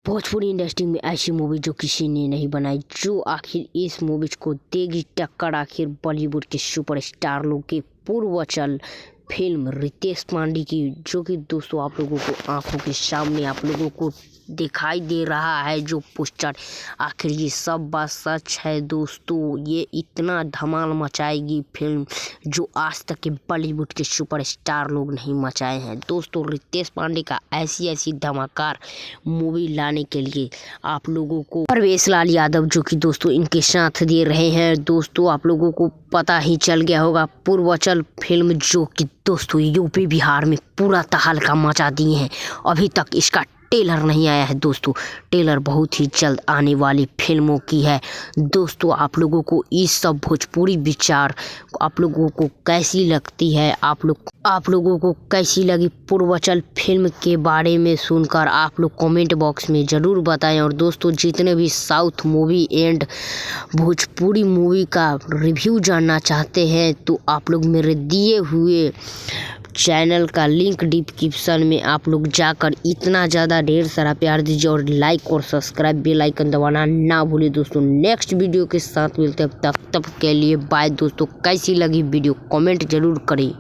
Bhojpuri industry में ऐसी movie जो किसी ने नहीं बनाई, जो आखिर इस मूवी को देगी टक्कर आखिर बॉलीवुड के सुपरस्टार लोग के पूर्वांचल फिल्म रितेश पांडे की, जो कि दोस्तों आप लोगों को आंखों के सामने आप लोगों को दिखाई दे रहा है जो पोस्टर। आखिर ये सब बात सच है दोस्तों। ये इतना धमाल मचाएगी फिल्म जो आज तक के बॉलीवुड के सुपरस्टार लोग नहीं मचाए हैं दोस्तों। रितेश पांडे का ऐसी ऐसी धमाकेदार मूवी लाने के लिए आप लोगों को परवेश लाल यादव जो कि दोस्तों इनके साथ दे रहे हैं दोस्तों। आप लोगों को पता ही चल गया होगा पूर्वांचल फिल्म जो कि दोस्तों यूपी बिहार में पूरा तहलका मचा दिए हैं। अभी तक इसका टेलर नहीं आया है दोस्तों। टेलर बहुत ही जल्द आने वाली फिल्मों की है दोस्तों। आप लोगों को इस सब भोजपुरी विचार आप लोगों को कैसी लगती है, आप लोगों को कैसी लगी पूर्वांचल फिल्म के बारे में सुनकर आप लोग कमेंट बॉक्स में ज़रूर बताएं। और दोस्तों जितने भी south movie and Bhojpuri movie का रिव्यू जानना चाहते हैं तो आप लोग मेरे दिए हुए चैनल का लिंक डिस्क्रिप्शन में आप लोग जाकर इतना ज़्यादा ढेर सारा प्यार दीजिए और लाइक और सब्सक्राइब बेल आइकन दबाना ना भूलिए दोस्तों। नेक्स्ट वीडियो के साथ मिलते हैं, तब के लिए बाय दोस्तों। कैसी लगी वीडियो कमेंट जरूर करें।